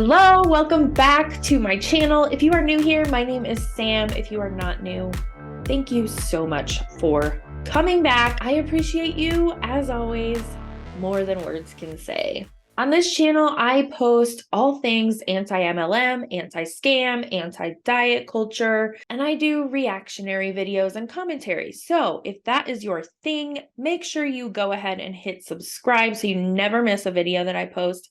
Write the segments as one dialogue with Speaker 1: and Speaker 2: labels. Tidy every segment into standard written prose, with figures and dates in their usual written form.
Speaker 1: Hello, welcome back to my channel. If you are new here, my name is Sam. If you are not new, thank you so much for coming back. I appreciate you, as always, more than words can say. On this channel, I post all things anti-MLM, anti-scam, anti-diet culture, and I do reactionary videos and commentary. So if that is your thing, make sure you go ahead and hit subscribe so you never miss a video that I post.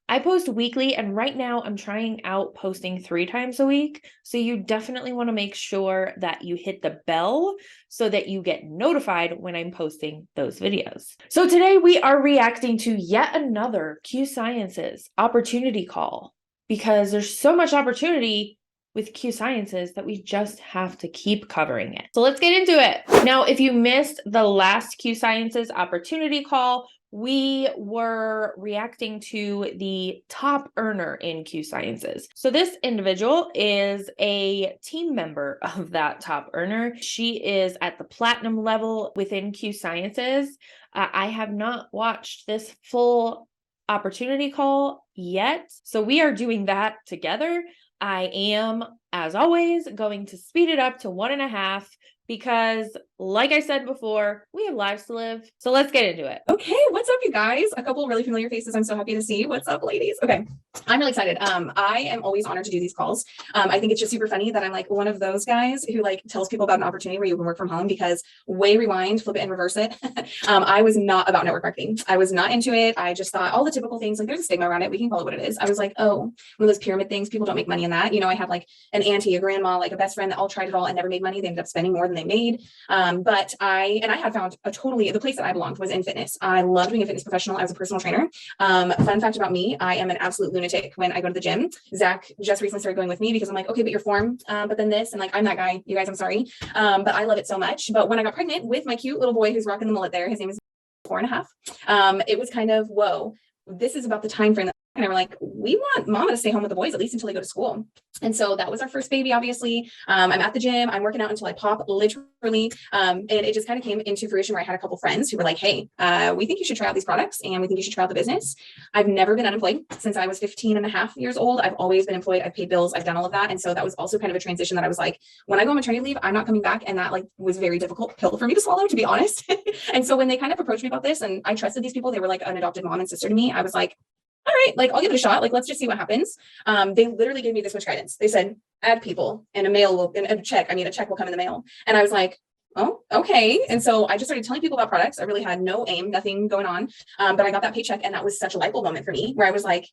Speaker 1: I post weekly, and right now I'm trying out posting 3 times a week. So you definitely want to make sure that you hit the bell so that you get notified when I'm posting those videos. So today we are reacting to yet another Q Sciences opportunity call, because there's so much opportunity with Q Sciences that we just have to keep covering it. So let's get into it. Now, if you missed the last Q Sciences opportunity call, we were reacting to the top earner in Q Sciences. So this individual is a team member of that top earner. She is at the platinum level within Q Sciences. I have not watched this full opportunity call yet, so we are doing that together. I am, as always, going to speed it up to 1.5 because, like I said before, we have lives to live. So let's get into it.
Speaker 2: Okay, what's up, you guys? A couple really familiar faces I'm so happy to see. What's up, ladies? Okay, I'm really excited. I am always honored to do these calls. I think it's just super funny that I'm like one of those guys who like tells people about an opportunity where you can work from home, because way rewind, flip it and reverse it. I was not about network marketing. I was not into it. I just thought all the typical things, like there's a stigma around it. We can call it what it is. I was like, oh, one of those pyramid things. People don't make money in that. You know, I had like an auntie, a grandma, like a best friend that all tried it all and never made money. They ended up spending more than they made. But I had found the place that I belonged was in fitness. I loved being a fitness professional. I was a personal trainer. Fun fact about me, I am an absolute lunatic when I go to the gym. Zach just recently started going with me because I'm like, okay, but your form, but then this, and like, I'm that guy, you guys, I'm sorry. But I love it so much. But when I got pregnant with my cute little boy who's rocking the mullet there, his name is 4.5. It was kind of, whoa, this is about the time frame that and we're like, we want mama to stay home with the boys at least until they go to school. And so that was our first baby, obviously. I'm at the gym, I'm working out until I pop, literally. And it just kind of came into fruition where I had a couple friends who were like, hey, we think you should try out these products and we think you should try out the business. I've never been unemployed since I was 15.5 years old. I've always been employed. I've paid bills. I've done all of that. And so that was also kind of a transition that I was like, when I go on maternity leave, I'm not coming back. And that like was very difficult pill for me to swallow, to be honest. And so when they kind of approached me about this and I trusted these people, they were like an adopted mom and sister to me. I was like, all right, like I'll give it a shot. Like, let's just see what happens. They literally gave me this much guidance. They said, add people and a check will come in the mail. And I was like, oh, okay. And so I just started telling people about products. I really had no aim, nothing going on. But I got that paycheck and that was such a light bulb moment for me where I was like,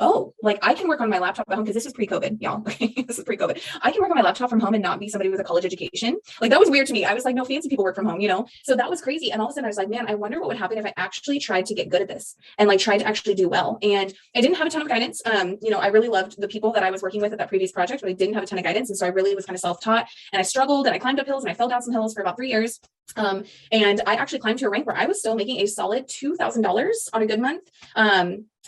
Speaker 2: oh, like I can work on my laptop at home, because this is pre-COVID, y'all. This is pre-COVID. I can work on my laptop from home and not be somebody with a college education. Like that was weird to me. I was like, no, fancy people work from home, you know? So that was crazy. And all of a sudden I was like, man, I wonder what would happen if I actually tried to get good at this and like tried to actually do well. And I didn't have a ton of guidance. You know, I really loved the people that I was working with at that previous project, but I didn't have a ton of guidance. And so I really was kind of self-taught, and I struggled and I climbed up hills and I fell down some hills for about 3 years. And I actually climbed to a rank where I was still making a solid $2,000 on a good month.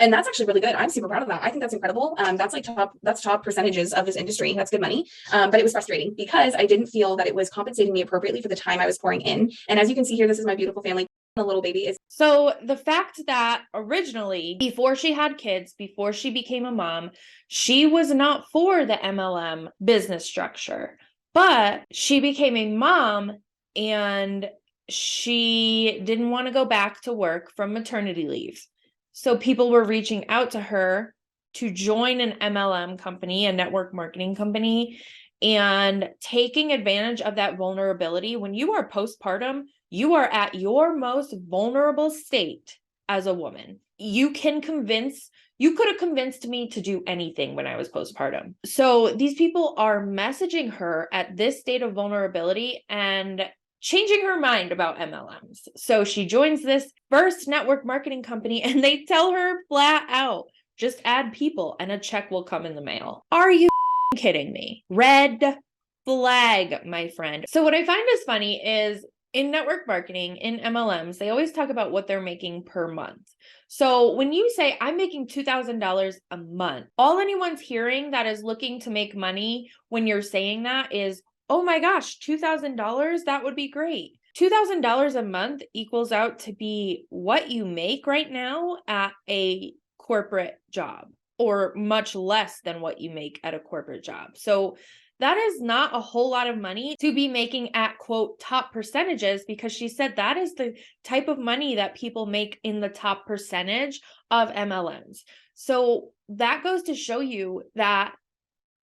Speaker 2: And that's actually really good. I'm super proud of that. I think that's incredible. That's like top percentages of this industry. That's good money. But it was frustrating because I didn't feel that it was compensating me appropriately for the time I was pouring in. And as you can see here, this is my beautiful family. The little baby is.
Speaker 1: So the fact that originally, before she had kids, before she became a mom, she was not for the MLM business structure, but she became a mom and she didn't want to go back to work from maternity leave. So people were reaching out to her to join an MLM company, a network marketing company, and taking advantage of that vulnerability. When you are postpartum, you are at your most vulnerable state as a woman. You could have convinced me to do anything when I was postpartum. So these people are messaging her at this state of vulnerability and changing her mind about MLMs. So she joins this first network marketing company and they tell her flat out, just add people and a check will come in the mail. Are you kidding me? Red flag, my friend. So what I find is funny is in network marketing, in MLMs, they always talk about what they're making per month. So when you say I'm making $2,000 a month, all anyone's hearing that is looking to make money when you're saying that is, oh my gosh, $2,000, that would be great. $2,000 a month equals out to be what you make right now at a corporate job. or much less than what you make at a corporate job. So that is not a whole lot of money to be making at, quote, top percentages, because she said that is the type of money that people make in the top percentage of MLMs. So that goes to show you that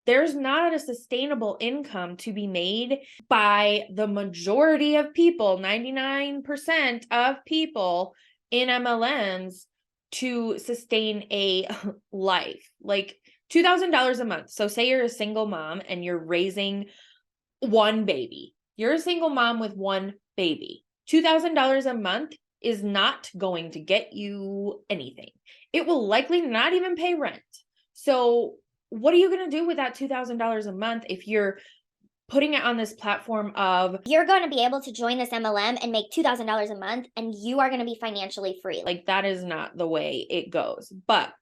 Speaker 1: there's not a sustainable income to be made by the majority of people, 99% of people in MLMs, to sustain a life. Like $2,000 a month. So say you're a single mom and you're raising one baby. You're a single mom with one baby. $2,000 a month is not going to get you anything. It will likely not even pay rent. So what are you going to do with that $2,000 a month if you're putting it on this platform of
Speaker 3: you're going to be able to join this MLM and make $2,000 a month and you are going to be financially free?
Speaker 1: Like, that is not the way it goes. But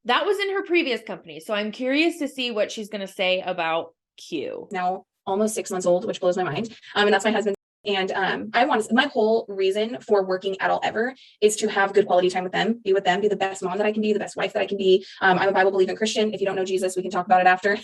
Speaker 1: that was in her previous company. So I'm curious to see what she's going to say about Q.
Speaker 2: Now almost 6 months old, which blows my mind. And that's my husband. And I want to, my whole reason for working at all ever is to have good quality time with them, be the best mom that I can be, the best wife that I can be. I'm a Bible believing Christian. If you don't know Jesus, we can talk about it after.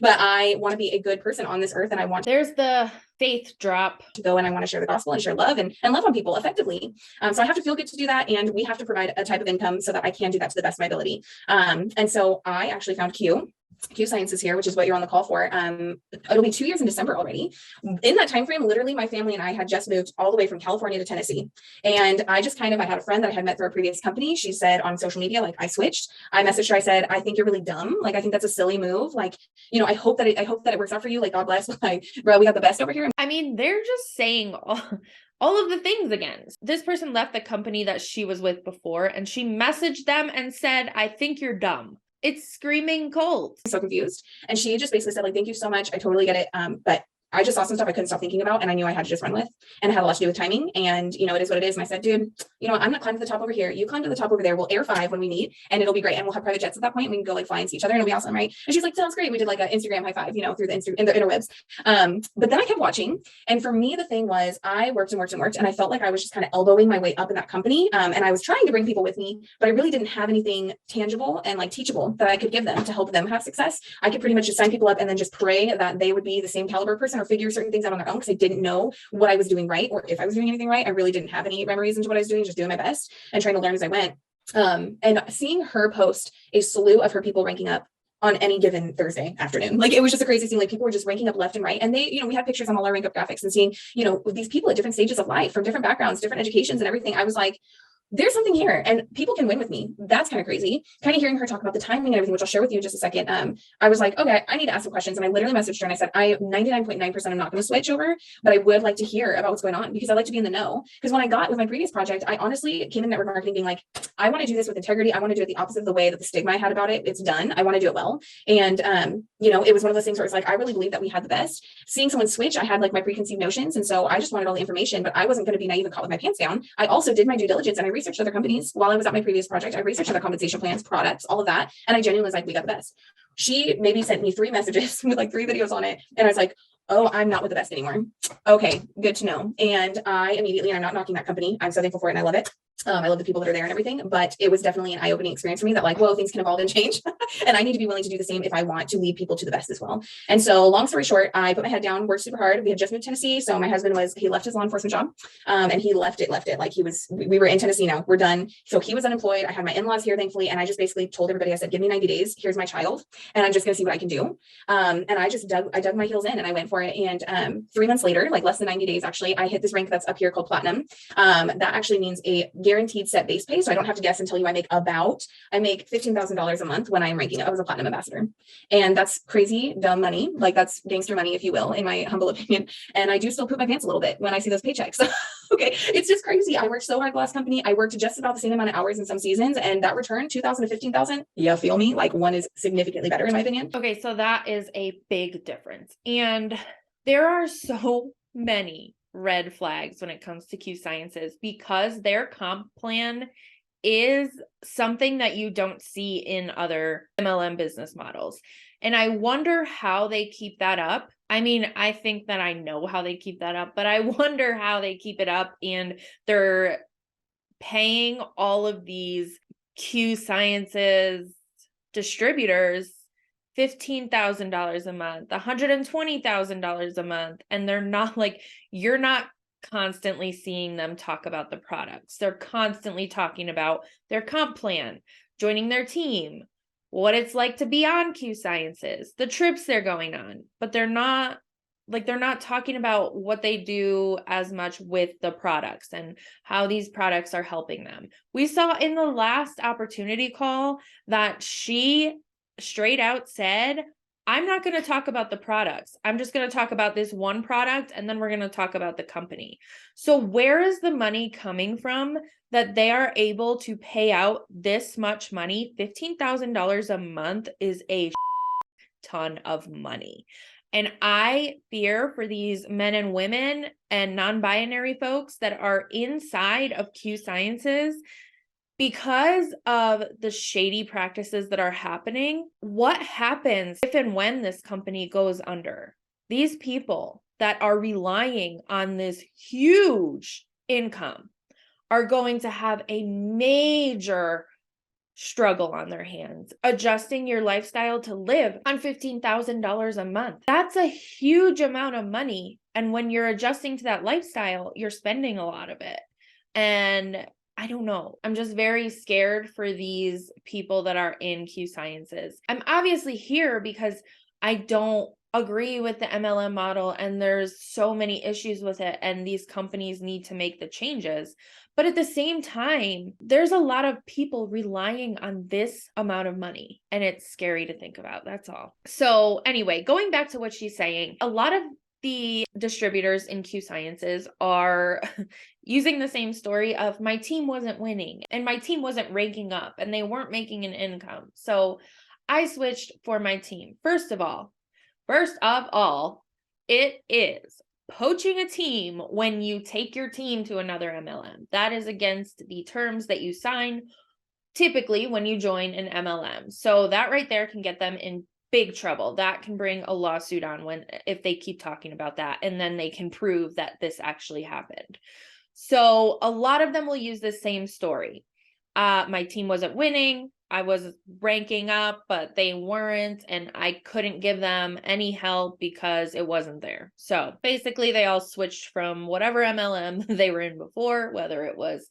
Speaker 2: But I want to be a good person on this earth, and I want
Speaker 1: There's the faith drop
Speaker 2: to go, and I want to share the gospel and share love and love on people effectively. So I have to feel good to do that, and we have to provide a type of income so that I can do that to the best of my ability. And so I actually found Q Sciences here, which is what you're on the call for. It'll be 2 years in December already. In that time frame, literally my family and I had just moved all the way from California to Tennessee. And I had a friend that I had met through a previous company. She said on social media, like, I switched. I messaged her. I said, I think you're really dumb. Like, I think that's a silly move. Like, I hope that it works out for you. Like, God bless. Like, bro, we got the best over here.
Speaker 1: I mean, they're just saying all of the things again. This person left the company that she was with before, and she messaged them and said, I think you're dumb. It's screaming cold.
Speaker 2: So confused. And she just basically said, like, thank you so much. I totally get it. But I just saw some stuff I couldn't stop thinking about, and I knew I had to just run with, and it had a lot to do with timing. And, it is what it is. And I said, dude, I'm not climbing to the top over here. You climb to the top over there. We'll air 5 when we meet, and it'll be great. And we'll have private jets at that point. And we can go like fly and see each other, and it'll be awesome, right? And she's like, sounds great. We did like an Instagram high five, through the interwebs. But then I kept watching. And for me, the thing was, I worked and worked and worked, and I felt like I was just kind of elbowing my way up in that company. And I was trying to bring people with me, but I really didn't have anything tangible and like teachable that I could give them to help them have success. I could pretty much just sign people up and then just pray that they would be the same caliber person or figure certain things out on their own, because I didn't know what I was doing right, or if I was doing anything right. I really didn't have any memories into what I was doing, just doing my best and trying to learn as I went. And seeing her post a slew of her people ranking up on any given Thursday afternoon, like, it was just a crazy scene. Like, people were just ranking up left and right, and they, we had pictures on all our rank up graphics, and seeing, these people at different stages of life, from different backgrounds, different educations and everything. I was like, there's something here, and people can win with me. That's kind of crazy. Kind of hearing her talk about the timing and everything, which I'll share with you in just a second. I was like, okay, I need to ask some questions. And I literally messaged her and I said, I 99.9% I'm not going to switch over, but I would like to hear about what's going on, because I like to be in the know. Because when I got with my previous project, I honestly came in network marketing being like, I want to do this with integrity. I want to do it the opposite of the way that the stigma I had about it. It's done. I want to do it well. And, it was one of those things where it's like, I really believe that we had the best. Seeing someone switch, I had like my preconceived notions. And so I just wanted all the information, but I wasn't going to be naive and caught with my pants down. I also did my due diligence, and I researched other companies. While I was at my previous project, I researched other compensation plans, products, all of that. And I genuinely was like, we got the best. She maybe sent me 3 messages with like 3 videos on it. And I was like, oh, I'm not with the best anymore. Okay, good to know. And I immediately, and I'm not knocking that company, I'm so thankful for it and I love it. I love the people that are there and everything, but it was definitely an eye-opening experience for me that like, whoa, things can evolve and change. And I need to be willing to do the same if I want to lead people to the best as well. And so long story short, I put my head down, worked super hard. We had just moved to Tennessee. So my husband he left his law enforcement job, and he left it. Like, we were in Tennessee now, we're done. So he was unemployed. I had my in-laws here, thankfully. And I just basically told everybody, I said, give me 90 days. Here's my child. And I'm just going to see what I can do. And I dug my heels in and I went for it. And 3 months later, like less than 90 days, actually, I hit this rank that's up here called platinum. That actually means a guaranteed set base pay. So I don't have to guess and tell you I make $15,000 a month when I'm ranking up as a platinum ambassador. And that's crazy, dumb money. Like, that's gangster money, if you will, in my humble opinion. And I do still poop my pants a little bit when I see those paychecks. Okay. It's just crazy. I worked so hard last company. I worked just about the same amount of hours in some seasons, and that return, 2,000 to 15,000. Yeah. Feel me? Like, one is significantly better in my opinion.
Speaker 1: Okay. So that is a big difference. And there are so many red flags when it comes to Q Sciences, because their comp plan is something that you don't see in other MLM business models. And I wonder how they keep that up. I mean, I think that I know how they keep that up, but I wonder how they keep it up, and they're paying all of these Q Sciences distributors $15,000 a month, $120,000 a month, and they're not like, you're not constantly seeing them talk about the products. They're constantly talking about their comp plan, joining their team, what it's like to be on Q Sciences, the trips they're going on, but they're not talking about what they do as much with the products and how these products are helping them. We saw in the last opportunity call that she straight out said, I'm not going to talk about the products. I'm just going to talk about this one product, and then we're going to talk about the company. So where is the money coming from that they are able to pay out this much money? $15,000 a month is a ton of money. And I fear for these men and women and non-binary folks that are inside of Q Sciences because of the shady practices that are happening. What happens if and when this company goes under? These people that are relying on this huge income are going to have a major struggle on their hands, adjusting your lifestyle to live on $15,000 a month. That's a huge amount of money. And when you're adjusting to that lifestyle, you're spending a lot of it. And I don't know. I'm just very scared for these people that are in Q Sciences. I'm obviously here because I don't agree with the MLM model, and there's so many issues with it, and these companies need to make the changes. But at the same time, there's a lot of people relying on this amount of money, and it's scary to think about. That's all. So anyway, going back to what she's saying, a lot of the distributors in Q Sciences are using the same story of my team wasn't winning and my team wasn't ranking up and they weren't making an income. So I switched for my team. First of all, it is poaching a team when you take your team to another MLM. That is against the terms that you sign typically when you join an MLM. So that right there can get them in big trouble. That can bring a lawsuit on if they keep talking about that, and then they can prove that this actually happened. So a lot of them will use the same story. My team wasn't winning. I was ranking up, but they weren't, and I couldn't give them any help because it wasn't there. So basically they all switched from whatever MLM they were in before, whether it was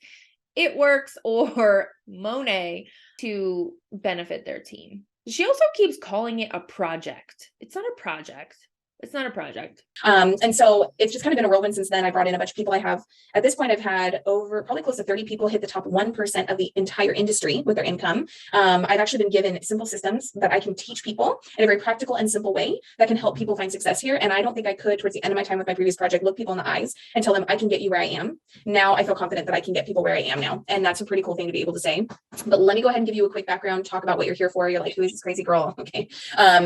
Speaker 1: It Works or Monet, to benefit their team. She also keeps calling it a project. It's not a project. It's not a project.
Speaker 2: And so it's just kind of been a whirlwind since then. I brought in a bunch of people. At this point, I've had over probably close to 30 people hit the top 1% of the entire industry with their income. I've actually been given simple systems that I can teach people in a very practical and simple way that can help people find success here. And I don't think I could, towards the end of my time with my previous project, look people in the eyes and tell them I can get you where I am. Now I feel confident that I can get people where I am now. And that's a pretty cool thing to be able to say. But let me go ahead and give you a quick background, talk about what you're here for. You're like, who is this crazy girl? Okay.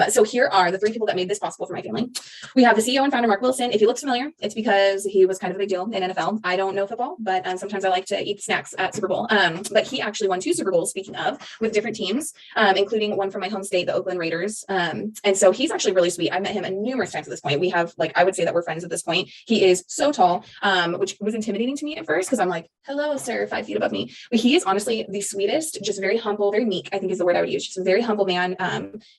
Speaker 2: So here are the 3 people that made this possible for my family. We have the CEO and founder, Mark Wilson. If he looks familiar, it's because he was kind of a big deal in NFL. I don't know football, but sometimes I like to eat snacks at Super Bowl. But he actually won 2 Super Bowls, speaking of, with different teams, including one from my home state, the Oakland Raiders. And so he's actually really sweet. I met him numerous times at this point. We have, I would say that we're friends at this point. He is so tall, which was intimidating to me at first because I'm like, hello, sir, 5 feet above me. But he is honestly the sweetest, just very humble, very meek, I think is the word I would use. Just a very humble man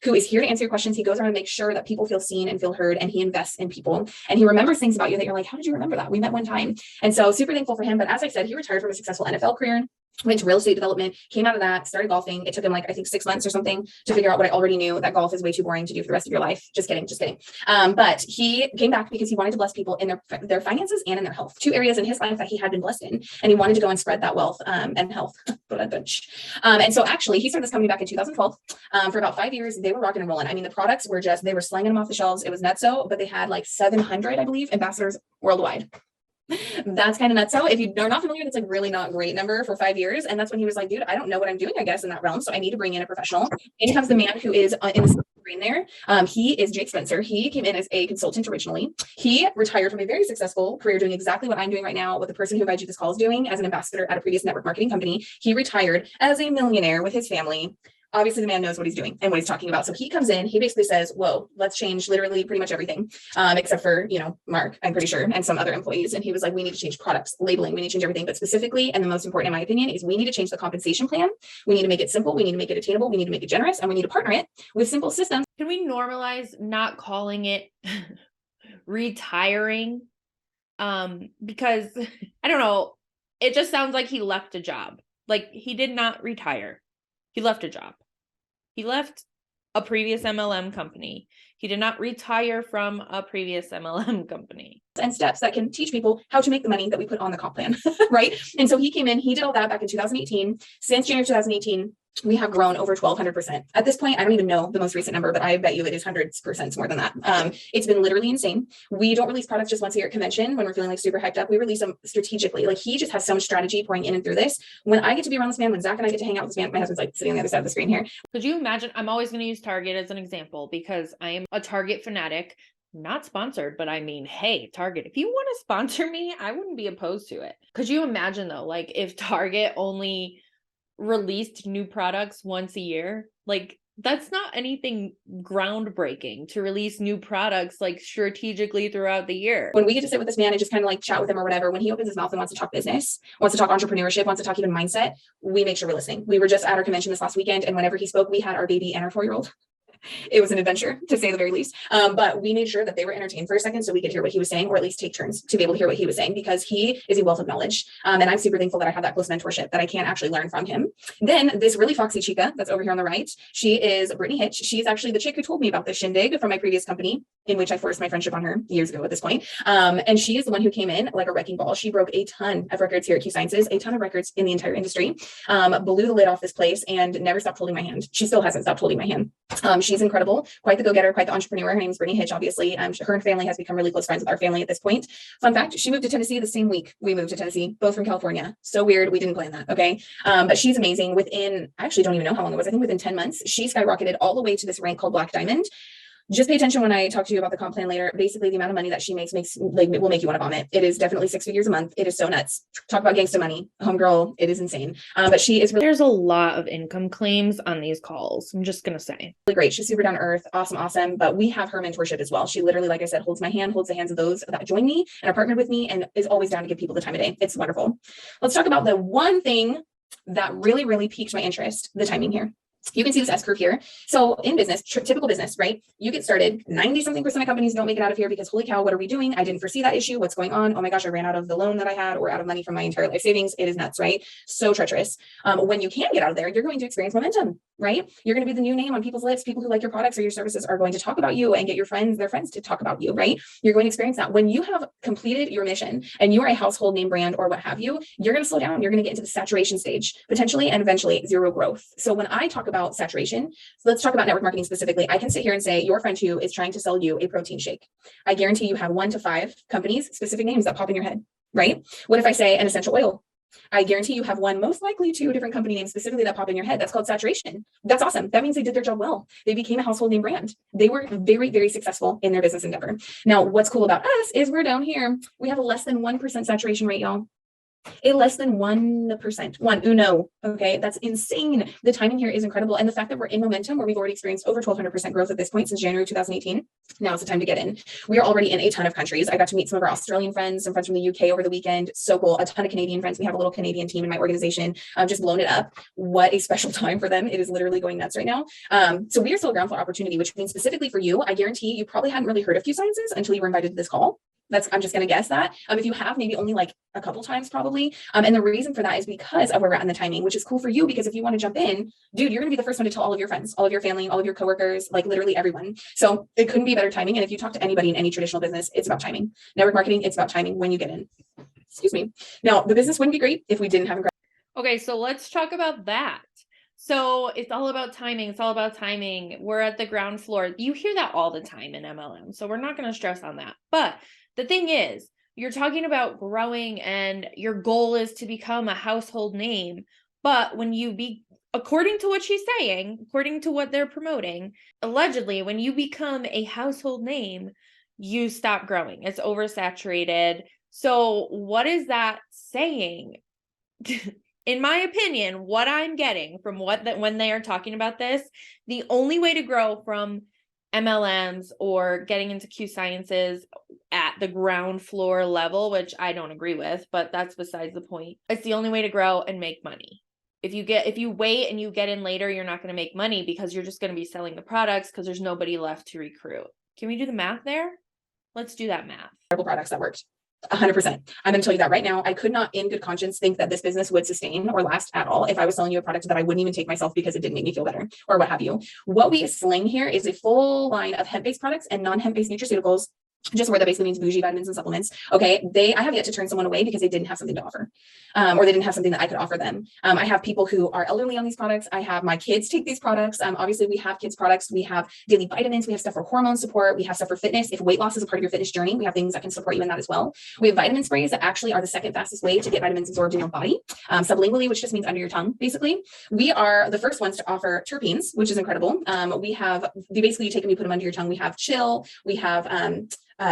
Speaker 2: who is here to answer your questions. He goes around and makes sure that people feel seen and feel heard, and he invests in people. And he remembers things about you that you're like, how did you remember that? We met one time. And so super thankful for him. But as I said, he retired from a successful NFL career, went to real estate development, came out of that, started golfing. It took him I think 6 months or something to figure out what I already knew, that golf is way too boring to do for the rest of your life. Just kidding. But he came back because he wanted to bless people in their finances and in their health, 2 areas in his life that he had been blessed in. And he wanted to go and spread that wealth and health. And so actually he started this company back in 2012. For about 5 years, they were rocking and rolling. I mean, the products were they were slanging them off the shelves. It was nutso, but they had 700, I believe, ambassadors worldwide. That's kind of nuts. So if you are not familiar, that's really not a great number for 5 years. And that's when he was like, dude, I don't know what I'm doing, I guess, in that realm. So I need to bring in a professional. And comes the man who is in the screen there. He is Jake Spencer. He came in as a consultant originally. He retired from a very successful career doing exactly what I'm doing right now, what the person who invited you this call is doing as an ambassador at a previous network marketing company. He retired as a millionaire with his family Obviously the man knows what he's doing and what he's talking about. So he comes in, he basically says, whoa, let's change literally pretty much everything, except for, you know, Mark, I'm pretty sure, and some other employees. And he was like, we need to change products, labeling, we need to change everything. But specifically, and the most important in my opinion, is we need to change the compensation plan. We need to make it simple. We need to make it attainable. We need to make it generous, and we need to partner it with simple systems.
Speaker 1: Can we normalize not calling it retiring? Because I don't know, it just sounds like he left a job. Like, he did not retire. He left a job. He left a previous MLM company. He did not retire from a previous MLM company.
Speaker 2: And steps that can teach people how to make the money that we put on the comp plan, right? And so he came in, he did all that back in 2018. Since January 2018, we have grown over 1,200%. At this point, I don't even know the most recent number, but I bet you it is hundreds percent more than that. It's been literally insane. We don't release products just once a year at convention when we're feeling like super hyped up. We release them strategically. Like, he just has so much strategy pouring in and through this. When I get to be around this man, when Zach and I get to hang out with this man, my husband's like sitting on the other side of the screen here.
Speaker 1: Could you imagine? I'm always going to use Target as an example because I am a Target fanatic. Not sponsored, but I mean, hey, Target, if you want to sponsor me, I wouldn't be opposed to it. Could you imagine though, like, if Target only released new products once a year? Like, that's not anything groundbreaking to release new products like strategically throughout the year.
Speaker 2: When we get to sit with this man and just kind of like chat with him or whatever, when he opens his mouth and wants to talk business, wants to talk entrepreneurship, wants to talk even mindset, we make sure we're listening. We were just at our convention this last weekend, and whenever he spoke, we had our baby and our 4-year-old. It was an adventure, to say the very least. But we made sure that they were entertained for a second so we could hear what he was saying, or at least take turns to be able to hear what he was saying, because he is a wealth of knowledge. And I'm super thankful that I have that close mentorship, that I can actually learn from him. Then this really foxy chica that's over here on the right, she is Brittany Hitch. She's actually the chick who told me about this shindig from my previous company, in which I forced my friendship on her years ago at this point. And she is the one who came in like a wrecking ball. She broke a ton of records here at Q Sciences, a ton of records in the entire industry, blew the lid off this place, and never stopped holding my hand. She still hasn't stopped holding my hand. She's incredible. Quite the go-getter, quite the entrepreneur. Her name is Brittany Hitch, obviously. Her and family has become really close friends with our family at this point. Fun fact, she moved to Tennessee the same week we moved to Tennessee, both from California. So weird. We didn't plan that. Okay. But she's amazing. Within, I actually don't even know how long it was. I think within 10 months, she skyrocketed all the way to this rank called Black Diamond. Just pay attention when I talk to you about the comp plan later. Basically, the amount of money that she makes like, will make you want to vomit. It is definitely 6 figures a month. It is so nuts. Talk about gangsta money, homegirl. It is insane. But she is really,
Speaker 1: there's a lot of income claims on these calls. I'm just gonna say,
Speaker 2: really great. She's super down to earth, awesome. But we have her mentorship as well. She literally, like I said, holds my hand, holds the hands of those that join me and are partnered with me, and is always down to give people the time of day. It's wonderful. Let's talk about the one thing that really piqued my interest: the timing here. You can see this S curve here. So in business, typical business, right? You get started, 90-something% of companies don't make it out of here because holy cow, what are we doing? I didn't foresee that issue. What's going on? Oh my gosh, I ran out of the loan that I had, or out of money from my entire life savings. It is nuts, right? So treacherous. When you can get out of there, you're going to experience momentum, right? You're going to be the new name on people's lips. People who like your products or your services are going to talk about you and get your friends, their friends to talk about you, right? You're going to experience that. When you have completed your mission and you are a household name brand or what have you, you're going to slow down. You're going to get into the saturation stage, potentially, and eventually zero growth. So when I talk about saturation, so let's talk about network marketing specifically. I can sit here and say, your friend who is trying to sell you a protein shake, I guarantee you have 1 to 5 companies, specific names that pop in your head, right? What if I say an essential oil? I guarantee you have 1, most likely 2 different company names specifically that pop in your head. That's called saturation. That's awesome. That means they did their job well. They became a household name brand. They were very successful in their business endeavor. Now, what's cool about us is we're down here. We have a less than 1% saturation rate, y'all. A less than 1%, uno. Okay, that's insane. The timing here is incredible. And the fact that we're in momentum, where we've already experienced over 1,200% growth at this point since January 2018. Now is the time to get in. We are already in a ton of countries. I got to meet some of our Australian friends, some friends from the UK over the weekend. So cool. A ton of Canadian friends. We have a little Canadian team in my organization. Just blown it up. What a special time for them. It is literally going nuts right now. So we are still a ground floor opportunity, which means specifically for you, I guarantee you probably hadn't really heard of Q Sciences until you were invited to this call. I'm just going to guess that. If you have, maybe only like a couple times probably. And the reason for that is because of where we're at in the timing, which is cool for you, because if you want to jump in, dude, you're going to be the first one to tell all of your friends, all of your family, all of your coworkers, like literally everyone. So it couldn't be better timing. And if you talk to anybody in any traditional business, it's about timing. Network marketing, it's about timing when you get in. Excuse me. Now, the business wouldn't be great if we didn't have a
Speaker 1: okay, so let's talk about that. So it's all about timing. It's all about timing. We're at the ground floor. You hear that all the time in MLM. So we're not going to stress on that. But the thing is, you're talking about growing and your goal is to become a household name. But when you according to what she's saying, according to what they're promoting, allegedly, when you become a household name, you stop growing. It's oversaturated. So what is that saying? in my opinion, what I'm getting from when they are talking about this, the only way to grow from MLMs or getting into Q Sciences at the ground floor level, which I don't agree with, but that's besides the point. It's the only way to grow and make money. If you wait and you get in later, you're not going to make money because you're just going to be selling the products because there's nobody left to recruit. Can we do the math there? Let's do that math.
Speaker 2: Products that worked. 100%. I'm going to tell you that right now. I could not in good conscience think that this business would sustain or last at all if I was selling you a product that I wouldn't even take myself because it didn't make me feel better or what have you. What we sling here is a full line of hemp-based products and non-hemp-based nutraceuticals. Just where that basically means bougie vitamins and supplements. Okay. I have yet to turn someone away because they didn't have something to offer, or they didn't have something that I could offer them. I have people who are elderly on these products. I have my kids take these products. Obviously we have kids products. We have daily vitamins. We have stuff for hormone support. We have stuff for fitness. If weight loss is a part of your fitness journey, we have things that can support you in that as well. We have vitamin sprays that actually are the second fastest way to get vitamins absorbed in your body, sublingually, which just means under your tongue. Basically, we are the first ones to offer terpenes, which is incredible. Basically you take them, you put them under your tongue. We have chill. We have,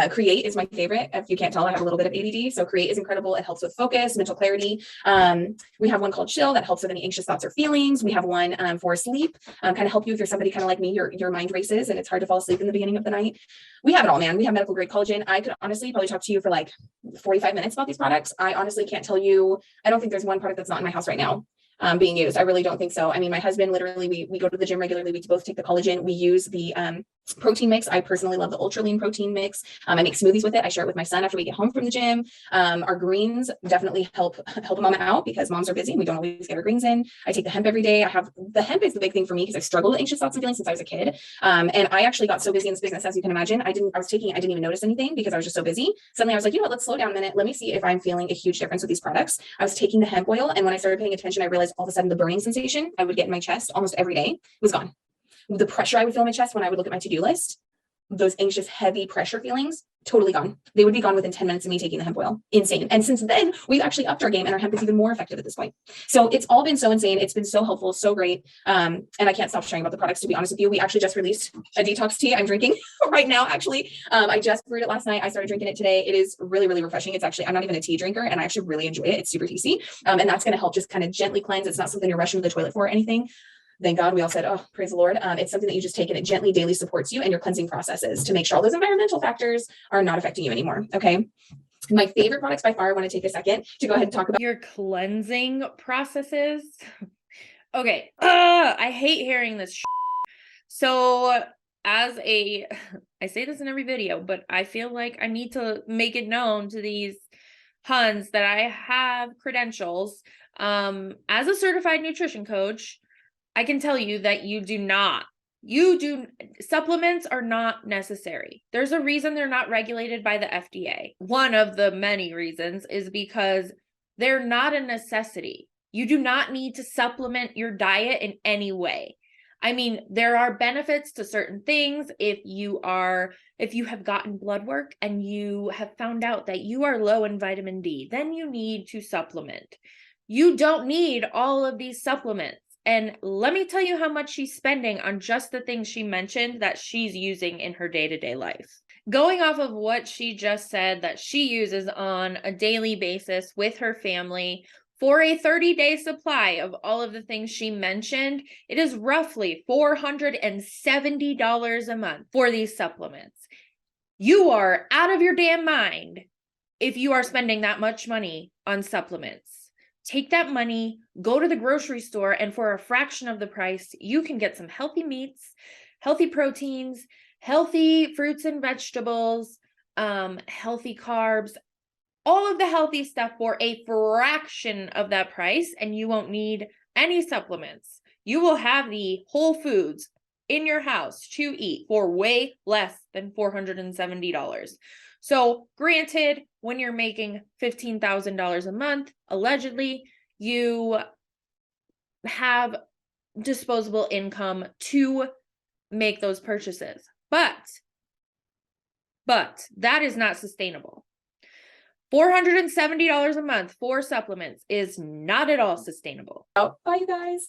Speaker 2: Create is my favorite. If you can't tell, I have a little bit of ADD. So Create is incredible. It helps with focus, mental clarity. We have one called Chill that helps with any anxious thoughts or feelings. We have one for sleep, kind of help you if you're somebody kind of like me, your mind races and it's hard to fall asleep in the beginning of the night. We have it all, man. We have medical grade collagen. I could honestly probably talk to you for like 45 minutes about these products. I honestly can't tell you. I don't think there's one product that's not in my house right now being used. I really don't think so. I mean, my husband, literally, we go to the gym regularly. We both take the collagen. We use the protein mix. I personally love the ultra lean protein mix. I make smoothies with it. I share it with my son after we get home from the gym. Our greens definitely help a mom out because moms are busy and we don't always get our greens in. I take the hemp every day. The hemp is the big thing for me because I struggled with anxious thoughts and feelings since I was a kid. And I actually got so busy in this business, as you can imagine. I didn't even notice anything because I was just so busy. Suddenly I was like, you know what, let's slow down a minute. Let me see if I'm feeling a huge difference with these products. I was taking the hemp oil, and when I started paying attention, I realized all of a sudden the burning sensation I would get in my chest almost every day was gone. The pressure I would feel in my chest when I would look at my to-do list, those anxious, heavy pressure feelings, totally gone. They would be gone within 10 minutes of me taking the hemp oil. Insane. And since then, we've actually upped our game and our hemp is even more effective at this point. So it's all been so insane. It's been so helpful, so great. And I can't stop sharing about the products, to be honest with you. We actually just released a detox tea I'm drinking right now, actually. I just brewed it last night. I started drinking it today. It is really, really refreshing. It's actually, I'm not even a tea drinker and I actually really enjoy it. It's super tasty. And that's going to help just kind of gently cleanse. It's not something you're rushing to the toilet for or anything. Thank God we all said, oh, praise the Lord. It's something that you just take and it gently daily supports you and your cleansing processes to make sure all those environmental factors are not affecting you anymore. Okay. My favorite products by far, I want to take a second to go ahead and talk about
Speaker 1: your cleansing processes. Okay. I hate hearing this. So I say this in every video, but I feel like I need to make it known to these Huns that I have credentials. As a certified nutrition coach, I can tell you that supplements are not necessary. There's a reason they're not regulated by the FDA. One of the many reasons is because they're not a necessity. You do not need to supplement your diet in any way. I mean, there are benefits to certain things. If you have gotten blood work and you have found out that you are low in vitamin D, then you need to supplement. You don't need all of these supplements. And let me tell you how much she's spending on just the things she mentioned that she's using in her day-to-day life. Going off of what she just said that she uses on a daily basis with her family for a 30-day supply of all of the things she mentioned, it is roughly $470 a month for these supplements. You are out of your damn mind if you are spending that much money on supplements. Take that money, go to the grocery store, and for a fraction of the price, you can get some healthy meats, healthy proteins, healthy fruits and vegetables, healthy carbs, all of the healthy stuff for a fraction of that price, and you won't need any supplements. You will have the whole foods in your house to eat for way less than $470. So granted, when you're making $15,000 a month, allegedly, you have disposable income to make those purchases. But that is not sustainable. $470 a month for supplements is not at all sustainable.
Speaker 2: Oh, bye, you guys.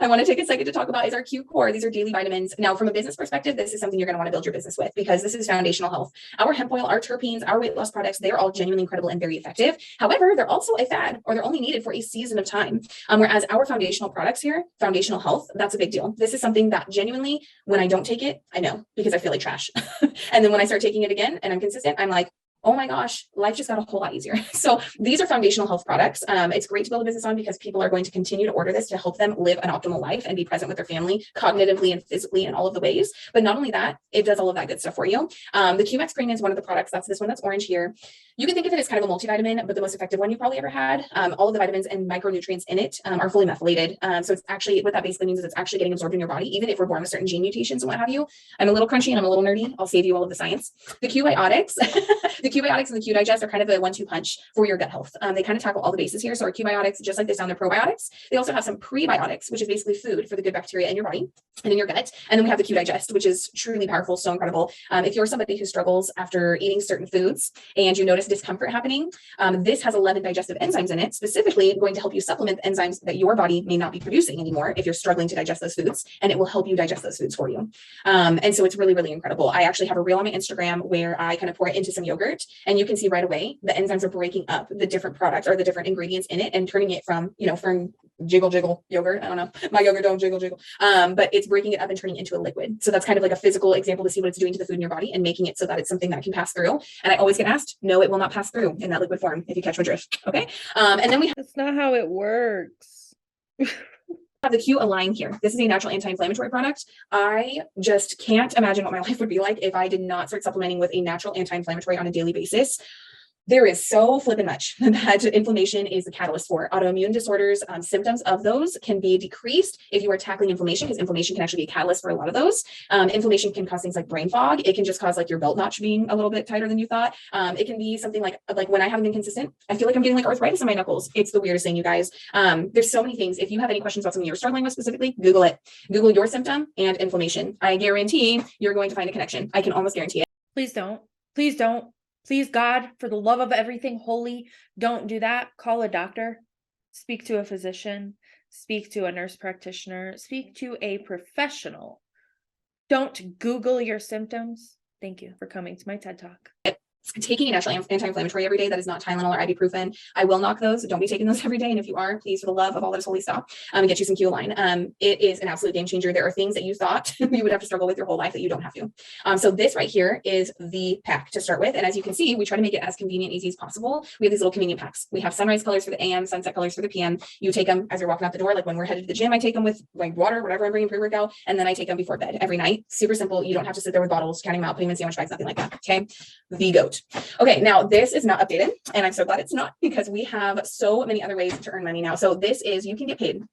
Speaker 2: I want to take a second to talk about is our Q Core. These are daily vitamins. Now, from a business perspective, this is something you're going to want to build your business with because this is foundational health. Our hemp oil, our terpenes, our weight loss products, they're all genuinely incredible and very effective. However, they're also a fad, or they're only needed for a season of time. Whereas our foundational products here, foundational health, that's a big deal. This is something that genuinely, when I don't take it, I know because I feel like trash. And then when I start taking it again and I'm consistent, I'm like, oh my gosh, life just got a whole lot easier. So these are foundational health products. It's great to build a business on because people are going to continue to order this to help them live an optimal life and be present with their family cognitively and physically in all of the ways. But not only that, it does all of that good stuff for you. The QX Green is one of the products. That's this one that's orange here. You can think of it as kind of a multivitamin, but the most effective one you probably ever had. All of the vitamins and micronutrients in it are fully methylated. So it's actually, what that basically means is it's actually getting absorbed in your body, even if we're born with certain gene mutations and what have you. I'm a little crunchy and I'm a little nerdy. I'll save you all of the science. The Q Biotics, the Q Biotics and the Q Digest are kind of a 1-2 punch for your gut health. They kind of tackle all the bases here. So our Q Biotics, just like they sound, they're probiotics. They also have some prebiotics, which is basically food for the good bacteria in your body and in your gut. And then we have the Q Digest, which is truly powerful, so incredible. If you're somebody who struggles after eating certain foods and you notice discomfort happening, this has 11 digestive enzymes in it, specifically going to help you supplement the enzymes that your body may not be producing anymore if you're struggling to digest those foods, and it will help you digest those foods for you. And so it's really, really incredible. I actually have a reel on my Instagram where I kind of pour it into some yogurt, and you can see right away the enzymes are breaking up the different products or the different ingredients in it and turning it from, from jiggle yogurt. I don't know, my yogurt don't jiggle. But it's breaking it up and turning it into a liquid. So that's kind of like a physical example to see what it's doing to the food in your body and making it so that it's something that can pass through. And I always get asked, no, it will not pass through in that liquid form, if you catch my drift. Okay. And then we have,
Speaker 1: That's not how it works.
Speaker 2: the Q Align here. This is a natural anti-inflammatory product. I just can't imagine what my life would be like if I did not start supplementing with a natural anti-inflammatory on a daily basis. There is so flippin' much that inflammation is the catalyst for. Autoimmune disorders, symptoms of those can be decreased if you are tackling inflammation, because inflammation can actually be a catalyst for a lot of those. Inflammation can cause things like brain fog. It can just cause like your belt notch being a little bit tighter than you thought. It can be something like when I haven't been consistent, I feel like I'm getting like arthritis in my knuckles. It's the weirdest thing, you guys. There's so many things. If you have any questions about something you're struggling with specifically, Google it. Google your symptom and inflammation. I guarantee you're going to find a connection. I can almost guarantee it.
Speaker 1: Please don't. Please don't. Please, God, for the love of everything holy, don't do that. Call a doctor. Speak to a physician. Speak to a nurse practitioner. Speak to a professional. Don't Google your symptoms. Thank you for coming to my TED Talk.
Speaker 2: Taking a natural anti-inflammatory every day that is not Tylenol or ibuprofen, I will knock those. Don't be taking those every day. And if you are, please, for the love of all that is holy, stop and get you some Q Align. It is an absolute game changer. There are things that you thought you would have to struggle with your whole life that you don't have to. So this right here is the pack to start with. And as you can see, we try to make it as convenient, easy as possible. We have these little convenient packs. We have sunrise colors for the AM, sunset colors for the PM. You take them as you're walking out the door. Like when we're headed to the gym, I take them with like water, whatever I'm bringing pre-workout. And then I take them before bed every night. Super simple. You don't have to sit there with bottles, counting them out, putting them in sandwich bags, nothing like that. Okay. The GOAT. Okay. Now this is not updated, and I'm so glad it's not, because we have so many other ways to earn money now. So this is, you can get paid.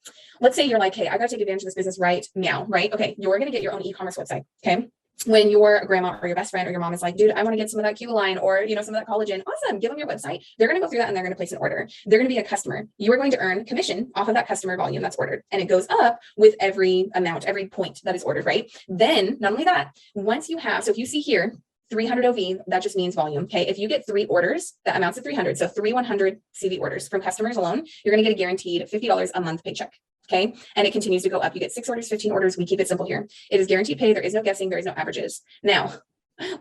Speaker 2: Let's say you're like, hey, I got to take advantage of this business right now, right? Okay. You're going to get your own e-commerce website. Okay. When your grandma or your best friend or your mom is like, dude, I want to get some of that Q Line or, some of that collagen. Awesome. Give them your website. They're going to go through that and they're going to place an order. They're going to be a customer. You are going to earn commission off of that customer volume that's ordered. And it goes up with every amount, every point that is ordered, right? Then not only that, once you have, so if you see here, 300 OV, that just means volume. Okay. If you get 3 orders, that amounts to 300. So 3 100 CV orders from customers alone, you're going to get a guaranteed $50 a month paycheck. Okay. And it continues to go up. You get 6 orders, 15 orders. We keep it simple here. It is guaranteed pay. There is no guessing. There is no averages. Now,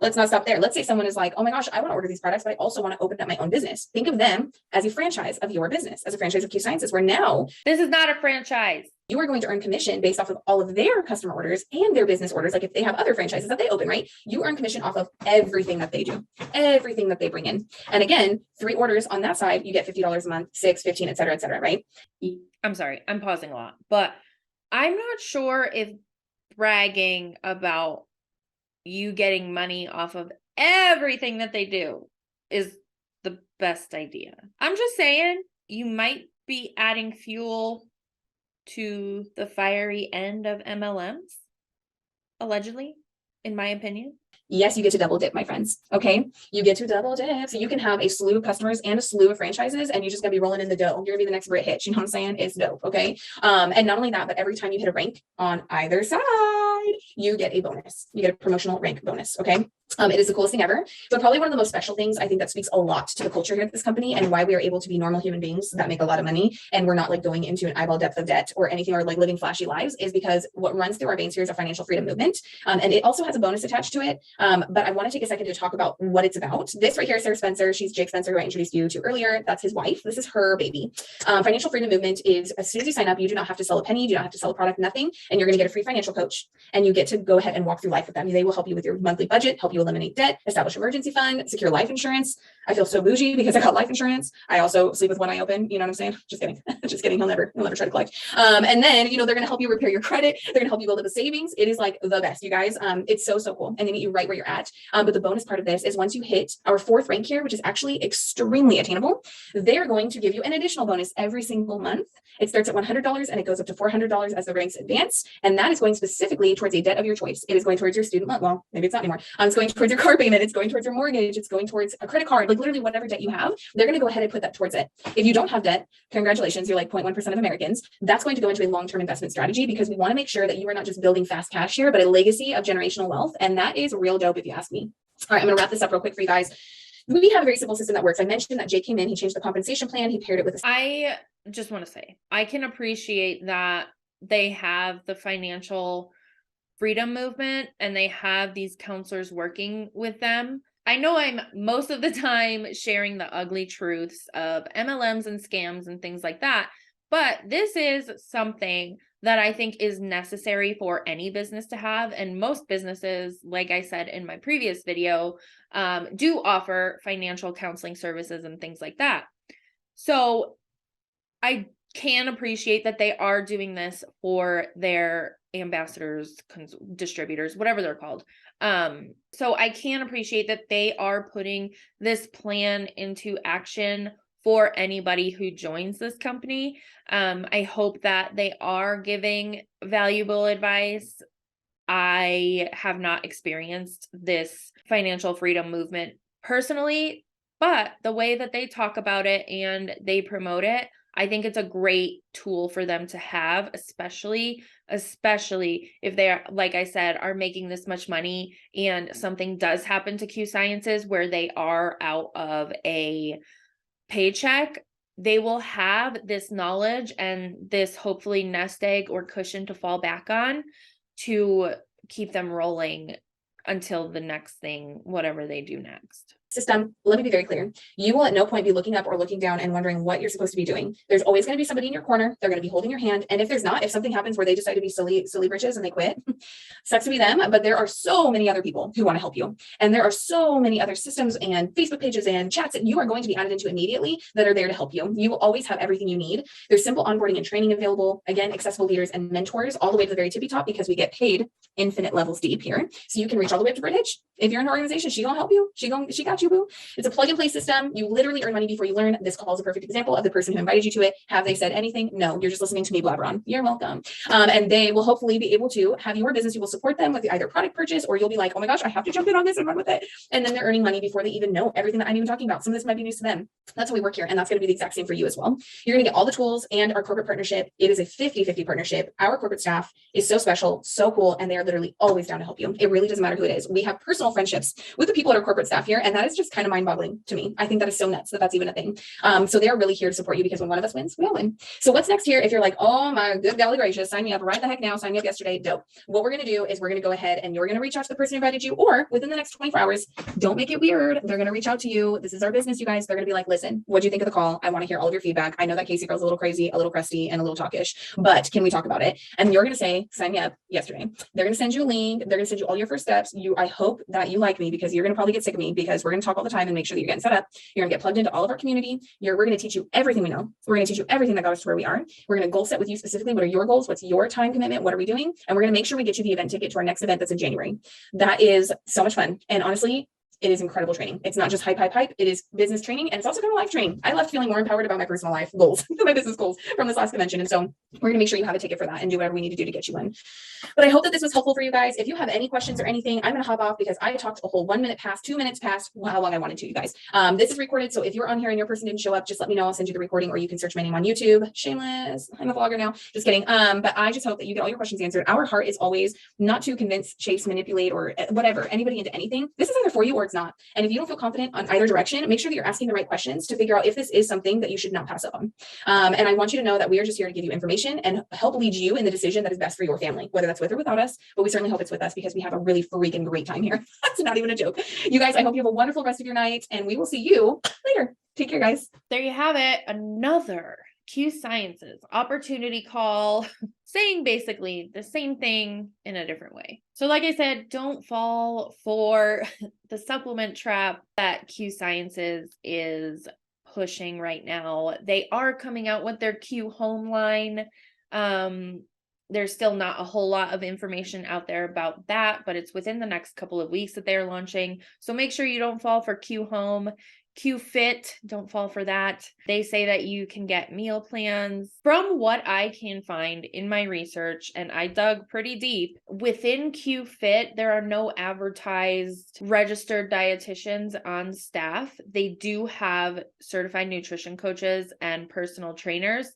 Speaker 2: let's not stop there. Let's say someone is like, oh my gosh, I want to order these products, but I also want to open up my own business. Think of them as a franchise of your business, as a franchise of Q Sciences, where now
Speaker 1: this is not a franchise.
Speaker 2: You are going to earn commission based off of all of their customer orders and their business orders. Like if they have other franchises that they open, right? You earn commission off of everything that they do, everything that they bring in. And again, 3 orders on that side, you get $50 a month, 6, 15, et cetera, right?
Speaker 1: I'm sorry, I'm pausing a lot, but I'm not sure if bragging about you getting money off of everything that they do is the best idea. I'm just saying you might be adding fuel to the fiery end of MLMs, allegedly, in my opinion.
Speaker 2: Yes, you get to double dip, my friends. Okay. You get to double dip. So you can have a slew of customers and a slew of franchises, and you're just gonna be rolling in the dough. You're gonna be the next Brit Hitch. You know what I'm saying? It's dope. Okay. And not only that, but every time you hit a rank on either side, you get a bonus. You get a promotional rank bonus. Okay. It is the coolest thing ever, but probably one of the most special things I think that speaks a lot to the culture here at this company and why we are able to be normal human beings that make a lot of money and we're not like going into an eyeball depth of debt or anything or like living flashy lives is because what runs through our veins here is a financial freedom movement. And it also has a bonus attached to it. But I want to take a second to talk about what it's about. This right here is Sarah Spencer. She's Jake Spencer, who I introduced you to earlier. That's his wife. This is her baby. Financial freedom movement is as soon as you sign up, you do not have to sell a penny, you do not have to sell a product, nothing. And you're going to get a free financial coach and you get to go ahead and walk through life with them. They will help you with your monthly budget, help you eliminate debt, establish emergency fund, secure life insurance. I feel so bougie because I got life insurance. I also sleep with one eye open. You know what I'm saying? Just kidding. Just kidding. He'll never try to collect. And then, they're going to help you repair your credit. They're going to help you build up a savings. It is like the best, you guys. It's so cool. And they meet you right where you're at. But the bonus part of this is once you hit our 4th rank here, which is actually extremely attainable, they're going to give you an additional bonus every single month. It starts at $100 and it goes up to $400 as the ranks advance. And that is going specifically towards a debt of your choice. It is going towards your student loan. Well, maybe it's not anymore. It's going towards your car payment. It's going towards your mortgage. It's going towards a credit card, like literally whatever debt you have, they're going to go ahead and put that towards it. If you don't have debt, congratulations, you're like 0.1% of Americans. That's going to go into a long-term investment strategy because we want to make sure that you are not just building fast cash here, but a legacy of generational wealth. And that is real dope if you ask me. All right, I'm going to wrap this up real quick for you guys. We have a very simple system that works. I mentioned that Jay came in, he changed the compensation plan, he paired it with
Speaker 1: I just want to say, I can appreciate that they have the financial freedom movement and they have these counselors working with them. I know I'm most of the time sharing the ugly truths of MLMs and scams and things like that, but this is something that I think is necessary for any business to have. And most businesses, like I said in my previous video, do offer financial counseling services and things like that. So I can appreciate that they are doing this for their ambassadors, distributors, whatever they're called. So I can appreciate that they are putting this plan into action for anybody who joins this company. I hope that they are giving valuable advice. I have not experienced this financial freedom movement personally, but the way that they talk about it and they promote it, I think it's a great tool for them to have, especially if they are, like I said, are making this much money and something does happen to Q Sciences where they are out of a paycheck. They will have this knowledge and this hopefully nest egg or cushion to fall back on to keep them rolling until the next thing, whatever they do next.
Speaker 2: System, let me be very clear. You will at no point be looking up or looking down and wondering what you're supposed to be doing. There's always going to be somebody in your corner. They're going to be holding your hand. And if there's not, if something happens where they decide to be silly britches and they quit, sucks to be them. But there are so many other people who want to help you. And there are so many other systems and Facebook pages and chats that you are going to be added into immediately that are there to help you. You will always have everything you need. There's simple onboarding and training available. Again, accessible leaders and mentors all the way to the very tippy top because we get paid infinite levels deep here. So you can reach all the way up to Brit Hitch. If you're in an organization, she gonna help you. She got you, boo. It's a plug and play system. You literally earn money before you learn. This call is a perfect example of the person who invited you to it. Have they said anything? No, you're just listening to me blabber on. You're welcome. And they will hopefully be able to have your business. You will support them with either product purchase or you'll be like, oh my gosh, I have to jump in on this and run with it. And then they're earning money before they even know everything that I'm even talking about. Some of this might be news to them. That's how we work here. And that's going to be the exact same for you as well. You're going to get all the tools and our corporate partnership. It is a 50-50 partnership. Our corporate staff is so special, so cool. And they are literally always down to help you. It really doesn't matter who it is. We have personal friendships with the people at our corporate staff here. And that is just kind of mind boggling to me. I think that is so nuts that that's even a thing. So they're really here to support you because when one of us wins, we all win. So what's next here? If you're like, oh my good golly gracious, sign me up right the heck now, sign me up yesterday. Dope. What we're going to do is we're going to go ahead and you're going to reach out to the person who invited you, or within the next 24 hours, don't make it weird. They're going to reach out to you. This is our business, you guys. They're going to be like, listen, what do you think of the call? I want to hear all of your feedback. I know that Casey girl's a little crazy, a little crusty, and a little talkish, but can we talk about it? And you're going to say, sign me up yesterday. They're going to send you a link. They're going to send you all your first steps. I hope that you like me because you're going to probably get sick of me because we're going to talk all the time and make sure that you're getting set up. You're going to get plugged into all of our community. We're going to teach you everything we know. We're going to teach you everything that got us to where we are. We're going to goal set with you specifically. What are your goals? What's your time commitment? What are we doing? And we're going to make sure we get you the event ticket to our next event that's in January. That is so much fun. And honestly, it is incredible training. It's not just hype. It is business training, and it's also kind of life training. I left feeling more empowered about my personal life goals, my business goals from this last convention. And so we're going to make sure you have a ticket for that and do whatever we need to do to get you in. But I hope that this was helpful for you guys. If you have any questions or anything, I'm going to hop off because I talked a whole 1 minute past, 2 minutes past how long I wanted to, you guys. This is recorded. So if you're on here and your person didn't show up, just let me know. I'll send you the recording, or you can search my name on YouTube. Shameless. I'm a vlogger now. Just kidding. But I just hope that you get all your questions answered. Our heart is always not to convince, chase, manipulate, or whatever, anybody into anything. This is either for you or it's not. And if you don't feel confident on either direction, make sure that you're asking the right questions to figure out if this is something that you should not pass up on. And I want you to know that we are just here to give you information and help lead you in the decision that is best for your family, whether that's with or without us. But we certainly hope it's with us because we have a really freaking great time here. That's not even a joke. You guys, I hope you have a wonderful rest of your night, and we will see you later. Take care, guys.
Speaker 1: There you have it. Another Q Sciences opportunity call, saying basically the same thing in a different way. So like I said, don't fall for the supplement trap that Q Sciences is pushing right now. They are coming out with their Q Home line. There's still not a whole lot of information out there about that, but it's within the next couple of weeks that they're launching. So make sure you don't fall for Q Home. Q Fit, don't fall for that. They say that you can get meal plans. From what I can find in my research, and I dug pretty deep, within Q Fit, there are no advertised registered dietitians on staff. They do have certified nutrition coaches and personal trainers,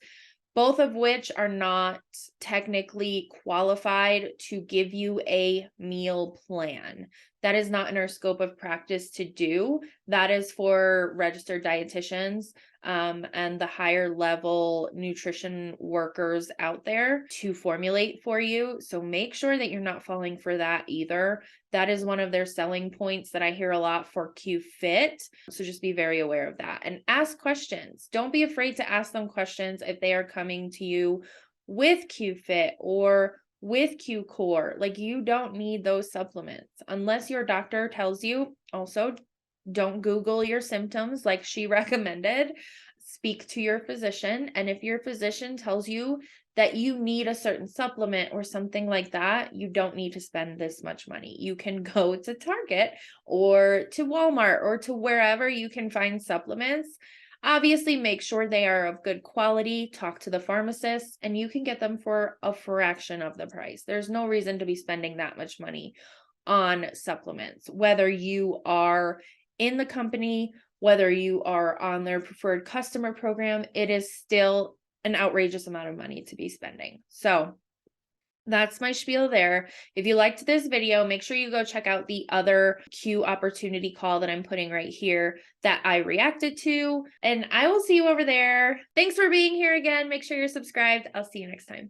Speaker 1: both of which are not technically qualified to give you a meal plan. That is not in our scope of practice to do. That is for registered dietitians and the higher level nutrition workers out there to formulate for you. So make sure that you're not falling for that either. That is one of their selling points that I hear a lot for Q Fit. So just be very aware of that and ask questions. Don't be afraid to ask them questions if they are coming to you with Q Fit or with Q Core. Like, you don't need those supplements unless your doctor tells you. Also, don't Google your symptoms like she recommended. Speak to your physician. And if your physician tells you that you need a certain supplement or something like that, you don't need to spend this much money. You can go to Target or to Walmart or to wherever you can find supplements. Obviously, make sure they are of good quality. Talk to the pharmacist, and you can get them for a fraction of the price. There's no reason to be spending that much money on supplements, whether you are in the company, whether you are on their preferred customer program. It is still an outrageous amount of money to be spending. So that's my spiel there. If you liked this video, make sure you go check out the other Q opportunity call that I'm putting right here that I reacted to, and I will see you over there. Thanks for being here again. Make sure you're subscribed. I'll see you next time.